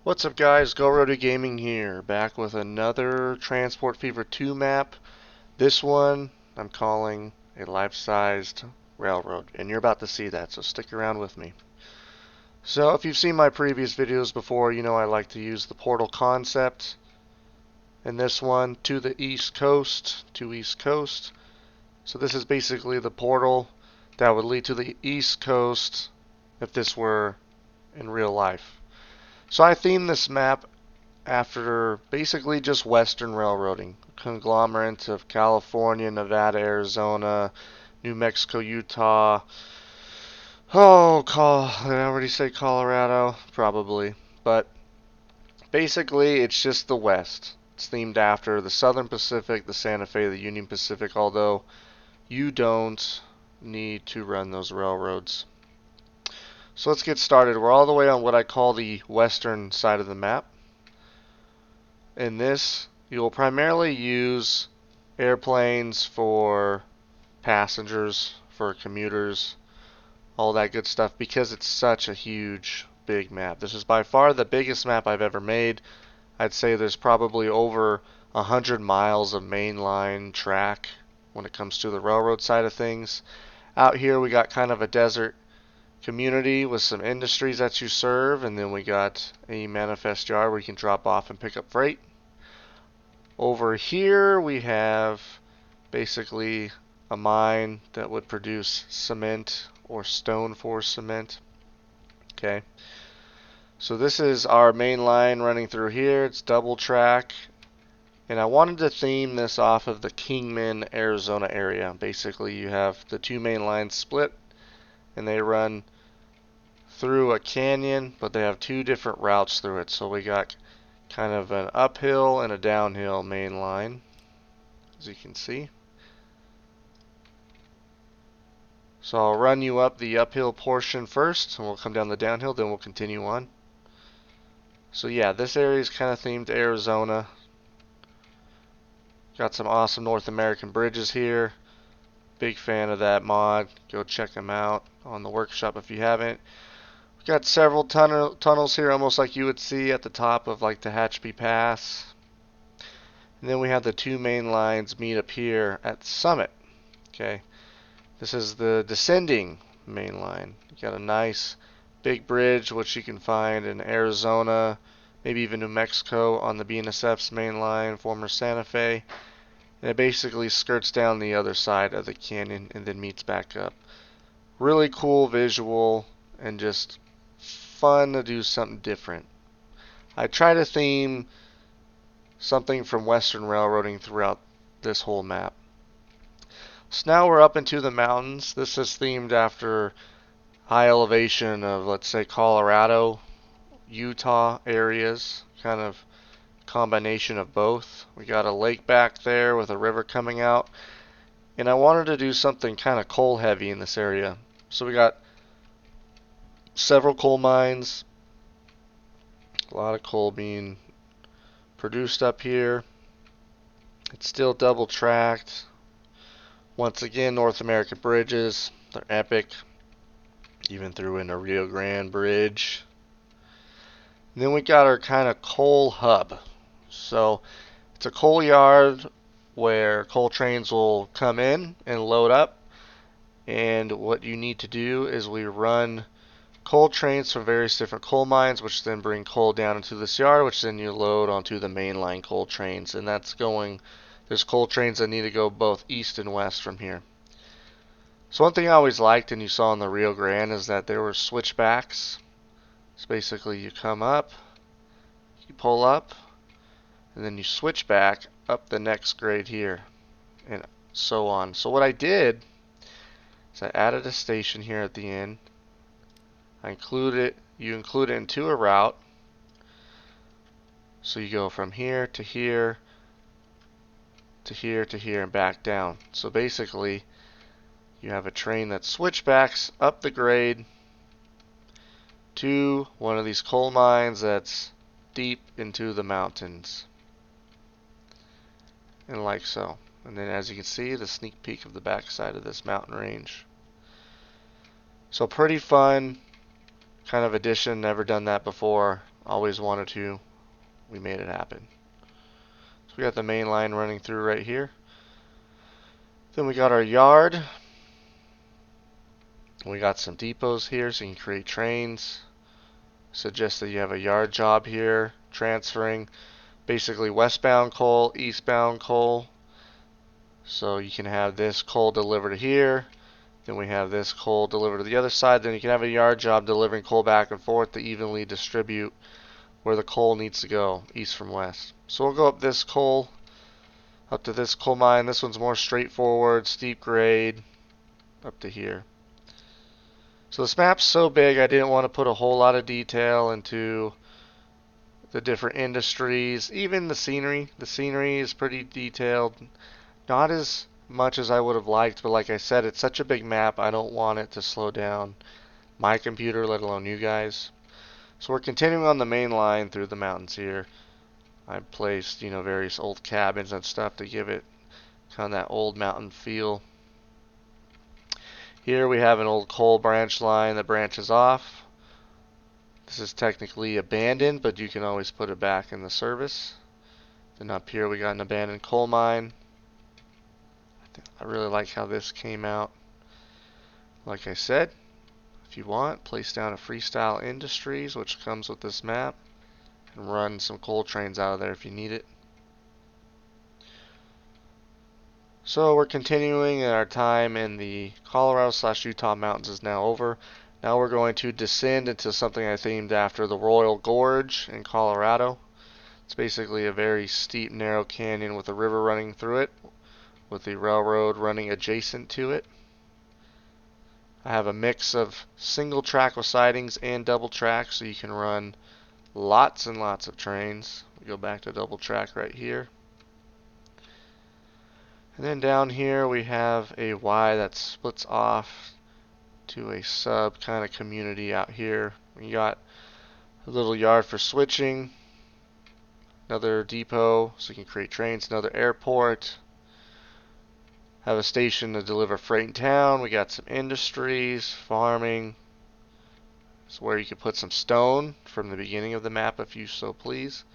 What's up guys, GoRoto Gaming here, back with another Transport Fever 2 map. This one I'm calling a life-sized railroad, and you're about to see that, so stick around with me. So if you've seen my previous videos before, you know I like to use the portal concept. In this one, to the east coast, So this is basically the portal that would lead to the east coast if this were in real life. So I themed this map after basically just Western railroading, conglomerate of California, Nevada, Arizona, New Mexico, Utah. Did I already say Colorado? Probably. But basically, it's just the West. It's themed after the Southern Pacific, the Santa Fe, the Union Pacific, although you don't need to run those railroads. So let's get started. We're all the way on what I call the western side of the map. In this, you will primarily use airplanes for passengers, for commuters, all that good stuff, because it's such a huge, big map. This is by far the biggest map I've ever made. I'd say there's probably over 100 miles of mainline track when it comes to the railroad side of things. Out here we got kind of a desert community with some industries that you serve, and then we got a manifest yard where you can drop off and pick up freight. Over here we have basically a mine that would produce cement or stone for cement. Okay, so this is our main line running through here. It's double track, and I wanted to theme this off of the Kingman, Arizona area. Basically you have the two main lines split and they run through a canyon, but they have two different routes through it. So we got kind of an uphill and a downhill main line, as you can see. So I'll run you up the uphill portion first, and we'll come down the downhill, then we'll continue on. So yeah, this area is kind of themed to Arizona. Got some awesome North American bridges here. Big fan of that mod. Go check them out on the workshop if you haven't. We've got several tunnels here, almost like you would see at the top of like the Hatchby Pass. And then we have the two main lines meet up here at the summit. Okay. This is the descending main line. You got a nice big bridge, which you can find in Arizona, maybe even New Mexico on the BNSF's main line, former Santa Fe. And it basically skirts down the other side of the canyon and then meets back up. Really cool visual and just fun to do something different. I try to theme something from Western railroading throughout this whole map. So now we're up into the mountains. This is themed after high elevation of, let's say, Colorado, Utah areas, kind of combination of both. We got a lake back there with a river coming out, and I wanted to do something kind of coal heavy in this area. So we got several coal mines, a lot of coal being produced up here. It's still double tracked. Once again, North American bridges, they're epic. Even threw in a Rio Grande bridge. And then we got our kind of coal hub. So it's a coal yard where coal trains will come in and load up. And what you need to do is we run coal trains from various different coal mines, which then bring coal down into this yard, which then you load onto the mainline coal trains. And that's going, there's coal trains that need to go both east and west from here. So one thing I always liked, and you saw in the Rio Grande, is that there were switchbacks. So basically you come up, you pull up, and then you switch back up the next grade here, and so on. So what I did is I added a station here at the end. You include it into a route. So you go from here to here to here to here and back down. So basically you have a train that switchbacks up the grade to one of these coal mines that's deep into the mountains. And like so. And then as you can see, the sneak peek of the backside of this mountain range. So pretty fun kind of addition, never done that before. Always wanted to. We made it happen. So we got the main line running through right here. Then we got our yard. We got some depots here so you can create trains. Suggest that you have a yard job here, transferring basically westbound coal, eastbound coal. So you can have this coal delivered here. Then we have this coal delivered to the other side. Then you can have a yard job delivering coal back and forth to evenly distribute where the coal needs to go, east from west. So we'll go up this coal, up to this coal mine. This one's more straightforward, steep grade, up to here. So this map's so big I didn't want to put a whole lot of detail into the different industries, even the scenery. The scenery is pretty detailed. Not as much as I would have liked, but like I said, it's such a big map, I don't want it to slow down my computer, let alone you guys. So we're continuing on the main line through the mountains here. I placed, various old cabins and stuff to give it kind of that old mountain feel. Here we have an old coal branch line that branches off. This is technically abandoned, but you can always put it back in the service. Then up here we got an abandoned coal mine. I really like how this came out. Like I said, if you want, place down a Freestyle Industries, which comes with this map, and run some coal trains out of there if you need it. So we're continuing, and our time in the Colorado/Utah mountains is now over. Now we're going to descend into something I themed after the Royal Gorge in Colorado. It's basically a very steep, narrow canyon with a river running through it, with the railroad running adjacent to it. I have a mix of single track with sidings and double track, so you can run lots and lots of trains. We go back to double track right here. And then down here we have a Y that splits off to a sub kind of community out here. We got a little yard for switching, another depot so you can create trains, another airport, have a station to deliver freight in town. We got some industries, farming. It's where you can put some stone from the beginning of the map if you so please.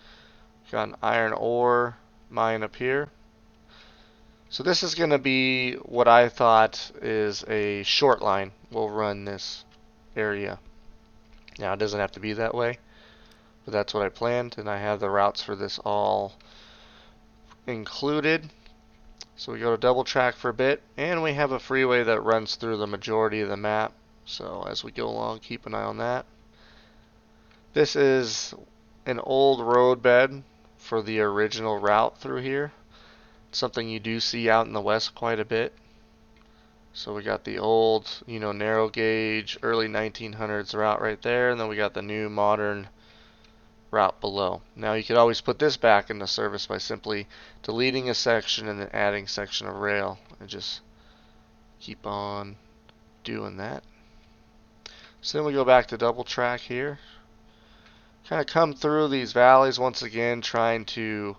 Got an iron ore mine up here. So this is going to be what I thought is a short line. We'll run this area. Now it doesn't have to be that way, but that's what I planned, and I have the routes for this all included. So we go to double track for a bit, and we have a freeway that runs through the majority of the map. So as we go along, keep an eye on that. This is an old road bed for the original route through here. It's something you do see out in the west quite a bit. So we got the old, narrow gauge, early 1900s route right there, and then we got the new modern route below. Now you could always put this back into service by simply deleting a section and then adding a section of rail, and just keep on doing that. So then we go back to double track here. Kind of come through these valleys once again, trying to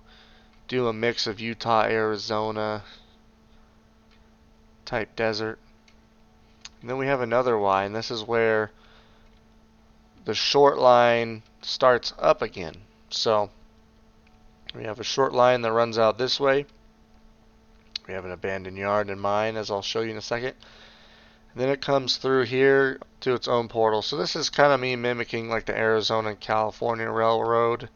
do a mix of Utah, Arizona type desert. And then we have another Y, and this is where the short line starts up again. So we have a short line that runs out this way. We have an abandoned yard and mine, as I'll show you in a second. And then it comes through here to its own portal. So this is kind of me mimicking like the Arizona and California Railroad.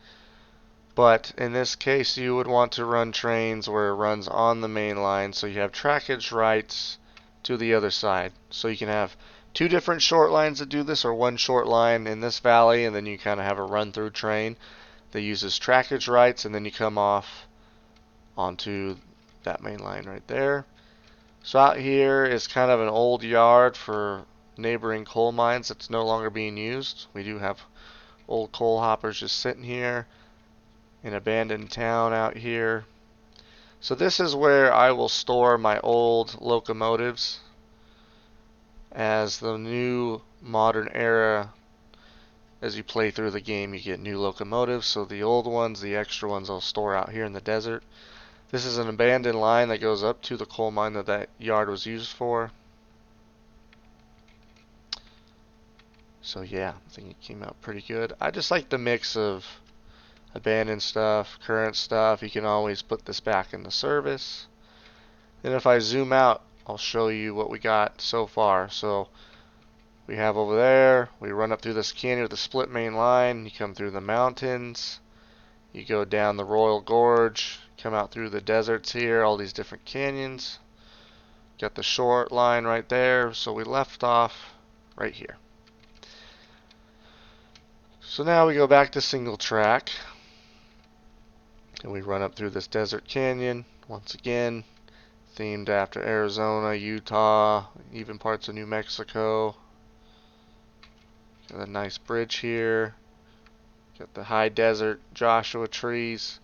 But in this case, you would want to run trains where it runs on the main line, so you have trackage rights to the other side. So you can have two different short lines that do this, or one short line in this valley, and then you kind of have a run-through train that uses trackage rights, and then you come off onto that main line right there. So out here is kind of an old yard for neighboring coal mines that's no longer being used. We do have old coal hoppers just sitting here. An abandoned town out here. So this is where I will store my old locomotives. As the new modern era, as you play through the game, you get new locomotives. So the old ones, the extra ones, I'll store out here in the desert. This is an abandoned line that goes up to the coal mine that yard was used for. So yeah, I think it came out pretty good. I just like the mix of abandoned stuff, current stuff. You can always put this back into service. Then if I zoom out, I'll show you what we got so far. So we have over there, we run up through this canyon with the split main line. You come through the mountains. You go down the Royal Gorge, come out through the deserts here, all these different canyons. Got the short line right there, so we left off right here. So now we go back to single track, and we run up through this desert canyon, once again, themed after Arizona, Utah, even parts of New Mexico. Got a nice bridge here. Got the high desert Joshua trees.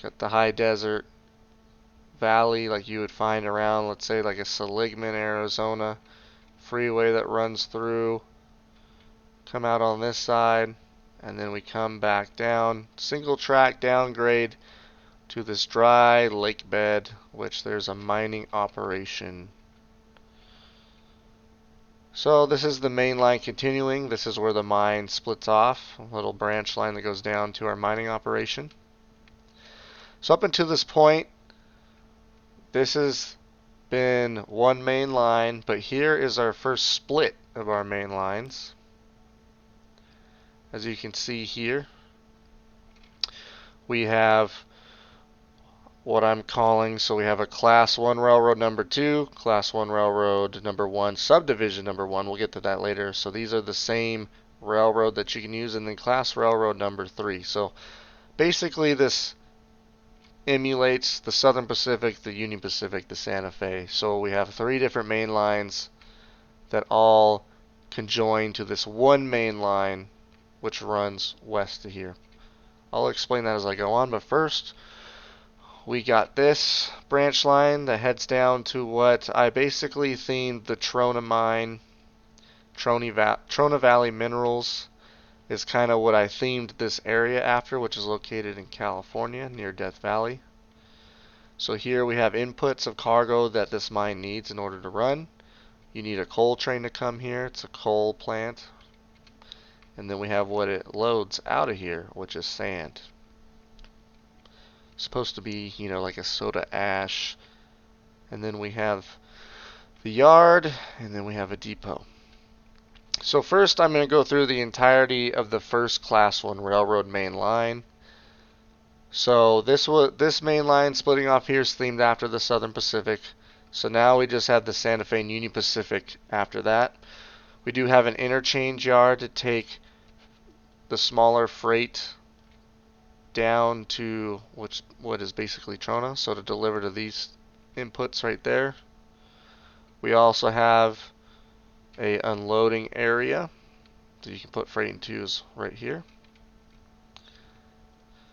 Got the high desert valley like you would find around, let's say, like a Seligman, Arizona. Freeway that runs through. Come out on this side, and then we come back down. Single track downgrade to this dry lake bed, which there's a mining operation. So this is the main line continuing. This is where the mine splits off. A little branch line that goes down to our mining operation. So up until this point, this has been one main line, but here is our first split of our main lines. As you can see here, we have what I'm calling, so we have a Class 1 Railroad number 2, Class 1 Railroad number 1, Subdivision number 1. We'll get to that later. So these are the same railroad that you can use, and then Class Railroad number 3. So basically this emulates the Southern Pacific, the Union Pacific, the Santa Fe. So we have 3 different main lines that all conjoin to this one main line which runs west to here. I'll explain that as I go on, but first we got this branch line that heads down to what I basically themed the Trona mine. Trona Valley Minerals is kind of what I themed this area after, which is located in California near Death Valley. So here we have inputs of cargo that this mine needs in order to run. You need a coal train to come here. It's a coal plant. And then we have what it loads out of here, which is sand. Supposed to be, you know, like a soda ash. And then we have the yard, and then we have a depot. So first I'm going to go through the entirety of the first Class 1 railroad main line. So this main line splitting off here is themed after the Southern Pacific. So now we just have the Santa Fe and Union Pacific after that. We do have an interchange yard to take the smaller freight down to what is basically Trona, so to deliver to these inputs right there. We also have a unloading area that you can put freight into right here.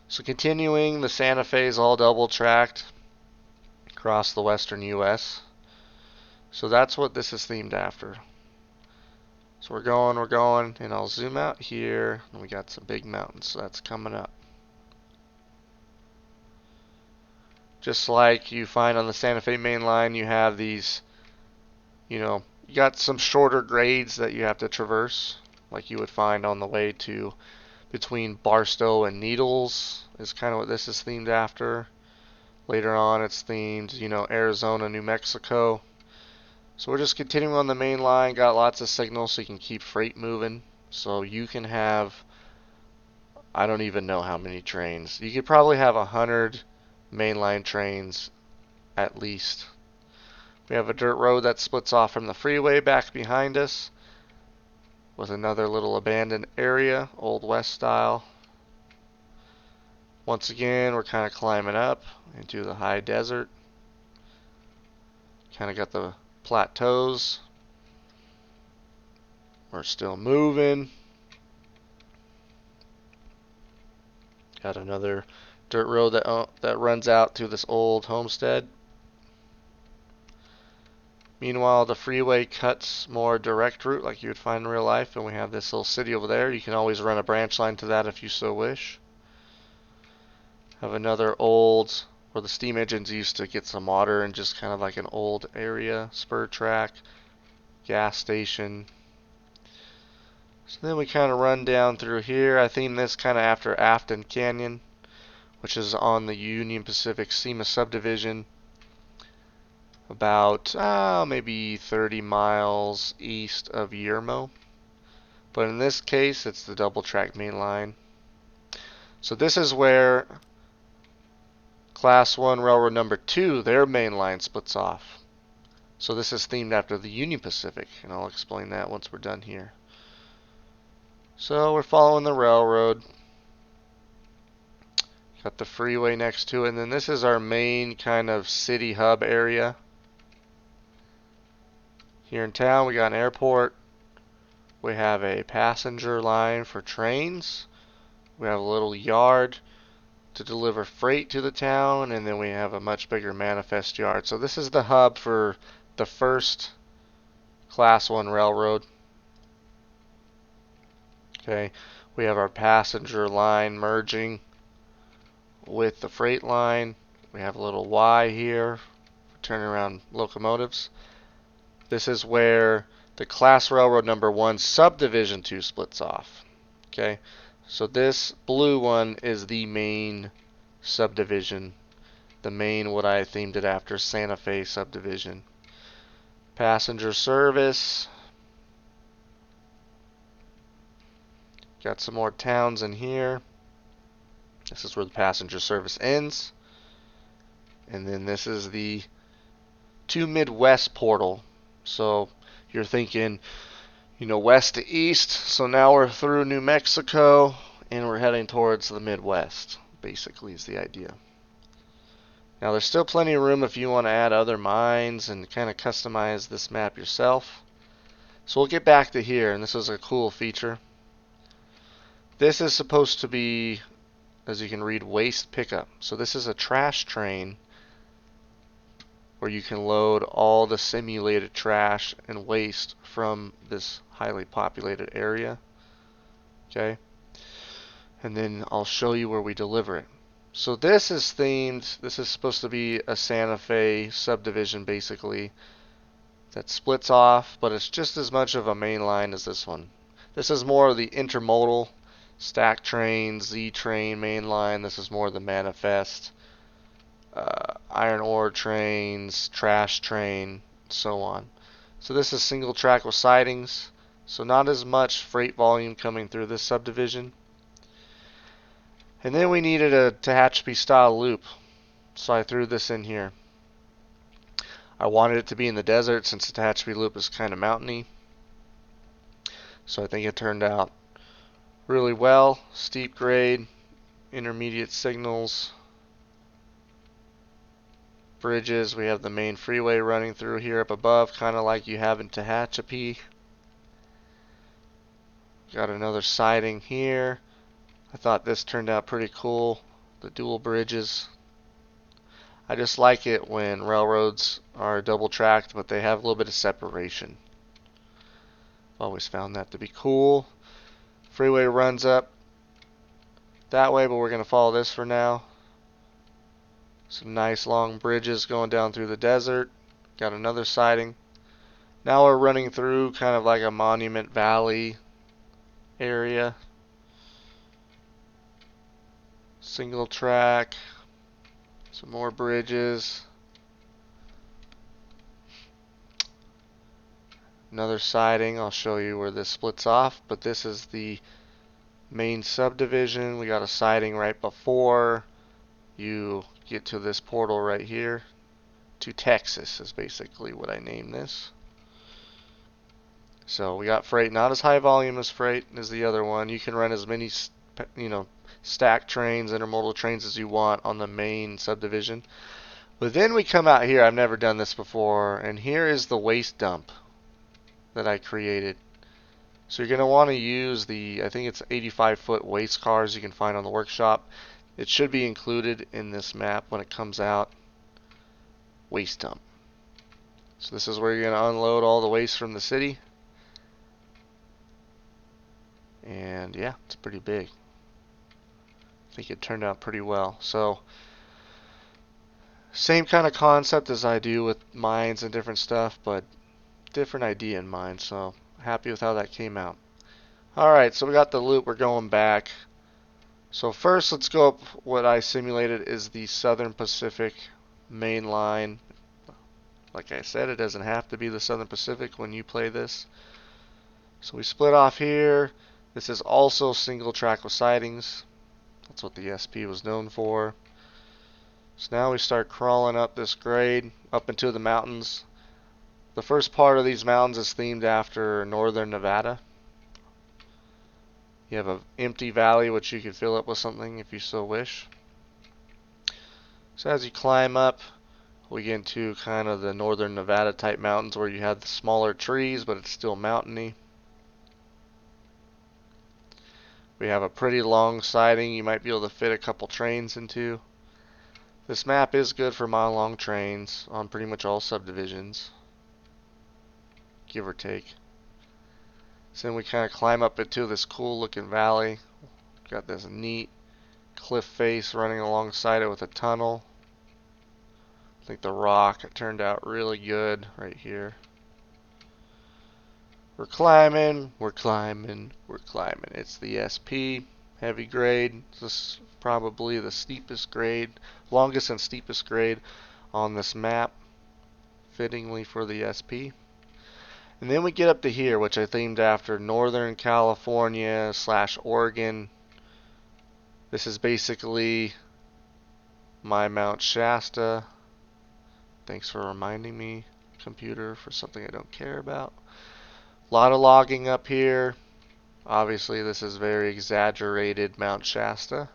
So continuing, the Santa Fe is all double tracked across the western US. So that's what this is themed after. So we're going, and I'll zoom out here, and we got some big mountains, so that's coming up. Just like you find on the Santa Fe main line, you have these, you got some shorter grades that you have to traverse, like you would find on the way to between Barstow and Needles, is kind of what this is themed after. Later on, it's themed, Arizona, New Mexico. So we're just continuing on the main line, got lots of signals so you can keep freight moving. So you can have, I don't even know how many trains. You could probably have 100 mainline trains at least. We have a dirt road that splits off from the freeway back behind us with another little abandoned area, Old West style. Once again, we're kind of climbing up into the high desert. Kind of got the plateaus. We're still moving. Got another dirt road that runs out to this old homestead. Meanwhile, the freeway cuts more direct route like you would find in real life, and we have this little city over there. You can always run a branch line to that if you so wish. Have another old, where the steam engines used to get some water, and just kind of like an old area, spur track, gas station. So then we kind of run down through here. I think this kind of after Afton Canyon, which is on the Union Pacific SEMA subdivision, about maybe 30 miles east of Yermo. But in this case, it's the double track main line. So this is where Class 1 Railroad number 2, their main line splits off. So this is themed after the Union Pacific, and I'll explain that once we're done here. So we're following the railroad. Got the freeway next to it, and then this is our main kind of city hub area. Here in town we got an airport. We have a passenger line for trains. We have a little yard to deliver freight to the town, and then we have a much bigger manifest yard. So this is the hub for the first Class 1 railroad. Okay, we have our passenger line merging with the freight line. We have a little Y here for turning around locomotives. This is where the Class Railroad number 1 subdivision 2 splits off. Okay, so this blue one is the main subdivision, the main, what I themed it after, Santa Fe subdivision. Passenger service. Got some more towns in here. This is where the passenger service ends. And then this is the to Midwest portal. So you're thinking, west to east. So now we're through New Mexico and we're heading towards the Midwest, basically, is the idea. Now there's still plenty of room if you want to add other mines and kind of customize this map yourself. So we'll get back to here, and this is a cool feature. This is supposed to be, as you can read, waste pickup. So this is a trash train where you can load all the simulated trash and waste from this highly populated area. Okay, and then I'll show you where we deliver it. So this is themed, this is supposed to be a Santa Fe subdivision basically that splits off, but it's just as much of a main line as this one. This is more of the intermodal stack train, Z train main line. This is more the manifest, iron ore trains, trash train, so on. So this is single track with sidings, so not as much freight volume coming through this subdivision. And then we needed a Tehachapi style loop, so I threw this in here. I wanted it to be in the desert since the Tehachapi loop is kind of mountainy, so I think it turned out really well. Steep grade, intermediate signals, bridges. We have the main freeway running through here up above, kind of like you have in Tehachapi. Got another siding here. I thought this turned out pretty cool, the dual bridges. I just like it when railroads are double tracked, but they have a little bit of separation. I've always found that to be cool. Freeway runs up that way, but we're going to follow this for now. Some nice long bridges going down through the desert. Got another siding. Now we're running through kind of like a Monument Valley area. Single track. Some more bridges. Another siding. I'll show you where this splits off, but this is the main subdivision. We got a siding right before you get to this portal right here. To Texas is basically what I named this. So we got freight, not as high volume as freight as the other one. You can run as many, stack trains, intermodal trains as you want on the main subdivision. But then we come out here. I've never done this before, and here is the waste dump that I created. So you're going to want to use the, I think it's 85-foot waste cars you can find on the workshop. It should be included in this map when it comes out. Waste dump. So this is where you're going to unload all the waste from the city. And yeah, it's pretty big. I think it turned out pretty well. So same kind of concept as I do with mines and different stuff, but different idea in mind. So happy with how that came out. Alright, so we got the loop, we're going back. So first let's go up what I simulated is the Southern Pacific main line. Like I said, it doesn't have to be the Southern Pacific when you play this. So we split off here. This is also single track with sidings. That's what the SP was known for. So now we start crawling up this grade, up into the mountains. The first part of these mountains is themed after northern Nevada. You have an empty valley which you can fill up with something if you so wish. So as you climb up, we get into kind of the northern Nevada type mountains where you have the smaller trees, but it's still mountainy. We have a pretty long siding you might be able to fit a couple trains into. This map is good for mile-long trains on pretty much all subdivisions, give or take. So then we kind of climb up into this cool looking valley. Got this neat cliff face running alongside it with a tunnel. I think the rock turned out really good right here. We're climbing, we're climbing, we're climbing. It's the SP, heavy grade. This is probably the steepest grade, longest and steepest grade on this map, fittingly for the SP. And then we get up to here, which I themed after Northern California / Oregon. This is basically my Mount Shasta. Thanks for reminding me, computer, for something I don't care about. A lot of logging up here. Obviously this is very exaggerated Mount Shasta.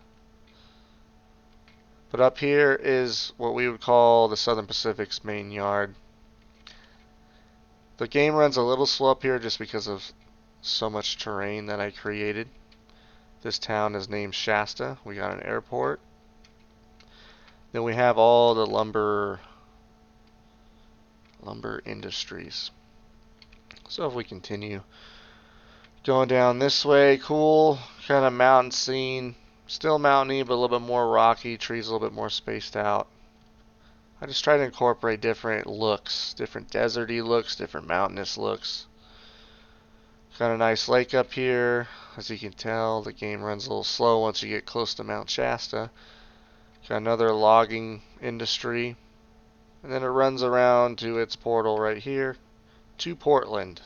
But up here is what we would call the Southern Pacific's main yard. The game runs a little slow up here just because of so much terrain that I created. This town is named Shasta. We got an airport. Then we have all the lumber industries. So if we continue going down this way, cool kind of mountain scene. Still mountainy, but a little bit more rocky. Trees a little bit more spaced out. I just try to incorporate different looks, different deserty looks, different mountainous looks. Got a nice lake up here. As you can tell, the game runs a little slow once you get close to Mount Shasta. Got another logging industry. And then it runs around to its portal right here to Portland.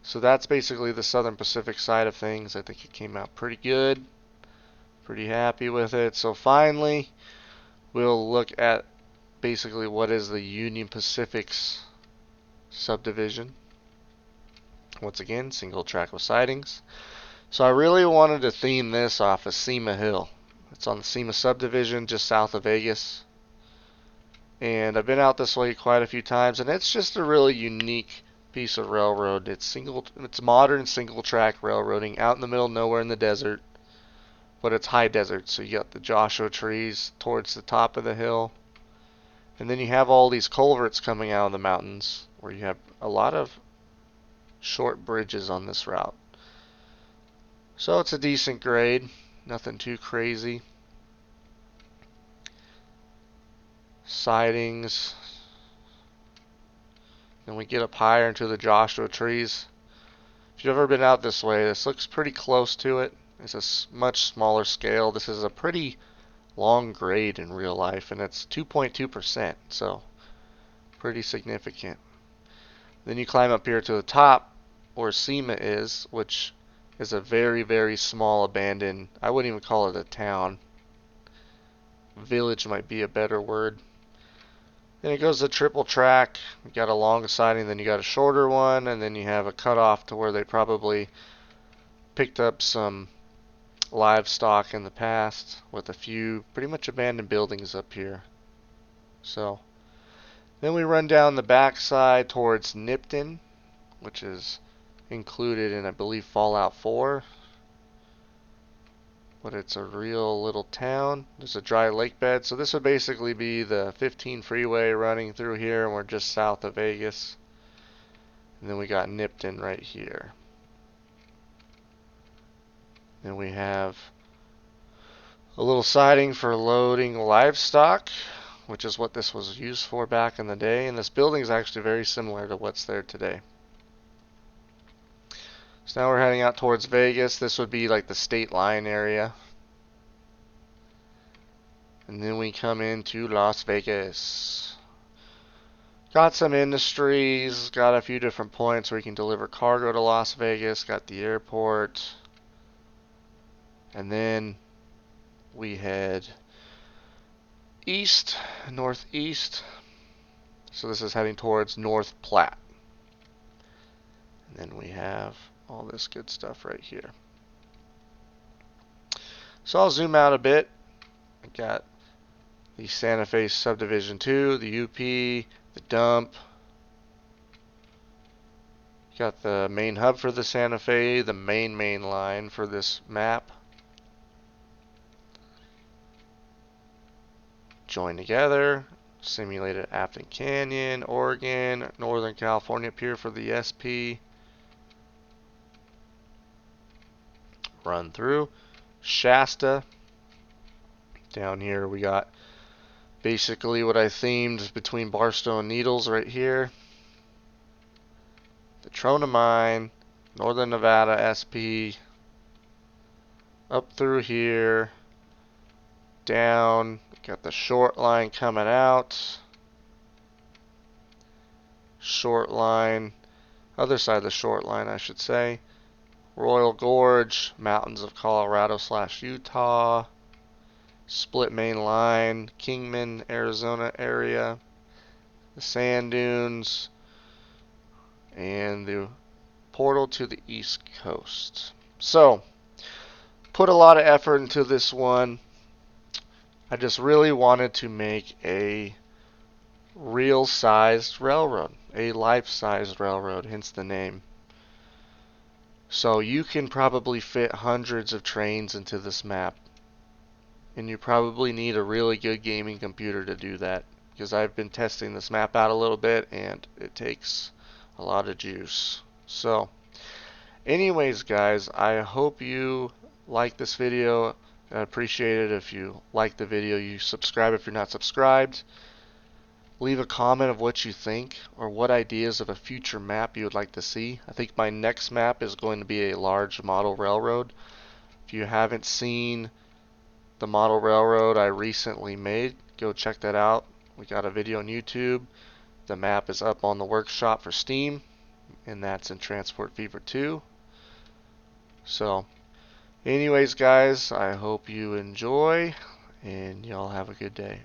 So that's basically the Southern Pacific side of things. I think it came out pretty good. Pretty happy with it. So finally, we'll look at basically what is the Union Pacific's subdivision. Once again, single track with sidings. So I really wanted to theme this off of Sema Hill. It's on the Sema subdivision just south of Vegas. And I've been out this way quite a few times, and it's just a really unique piece of railroad. It's modern single track railroading out in the middle of nowhere in the desert, but it's high desert. So you got the Joshua trees towards the top of the hill, and then you have all these culverts coming out of the mountains where you have a lot of short bridges on this route. So it's a decent grade, nothing too crazy. Sidings. Then we get up higher into the Joshua trees. If you've ever been out this way, this looks pretty close to it. It's a much smaller scale. This is a pretty long grade in real life, and it's 2.2%, so pretty significant. Then you climb up here to the top where Sema is, which is a very, very small abandoned, I wouldn't even call it a town. Village might be a better word. Then it goes to triple track. You got a long siding, then you got a shorter one, and then you have a cutoff to where they probably picked up some livestock in the past with a few pretty much abandoned buildings up here. So then we run down the backside towards Nipton, which is included in, I believe, Fallout 4. But it's a real little town. There's a dry lake bed, so this would basically be the 15 freeway running through here, and we're just south of Vegas. And then we got Nipton right here. Then we have a little siding for loading livestock, which is what this was used for back in the day. And this building is actually very similar to what's there today. So now we're heading out towards Vegas. This would be like the state line area. And then we come into Las Vegas. Got some industries, got a few different points where you can deliver cargo to Las Vegas, got the airport. And then we head east, northeast. So this is heading towards North Platte. And then we have all this good stuff right here. So I'll zoom out a bit. I got the Santa Fe Subdivision 2, the UP, the dump. Got the main hub for the Santa Fe, the main line for this map. Join together. Simulated Afton Canyon, Oregon, Northern California Pier for the SP. Run through. Shasta. Down here we got basically what I themed between Barstow and Needles right here. The Trona Mine, Northern Nevada SP. Up through here. Down. Got the short line coming out. Short line. Other side of the short line, I should say. Royal Gorge, mountains of Colorado / Utah, split main line, Kingman, Arizona area, the sand dunes, and the portal to the East Coast. So, put a lot of effort into this one. I just really wanted to make a real-sized railroad, a life-sized railroad, hence the name. So you can probably fit hundreds of trains into this map. And you probably need a really good gaming computer to do that. Because I've been testing this map out a little bit and it takes a lot of juice. So, anyways guys, I hope you like this video. I appreciate it if you like the video. You subscribe if you're not subscribed. Leave a comment of what you think or what ideas of a future map you would like to see. I think my next map is going to be a large model railroad. If you haven't seen the model railroad I recently made, go check that out. We got a video on YouTube. The map is up on the workshop for Steam, and that's in Transport Fever 2. So, anyways guys, I hope you enjoy, and y'all have a good day.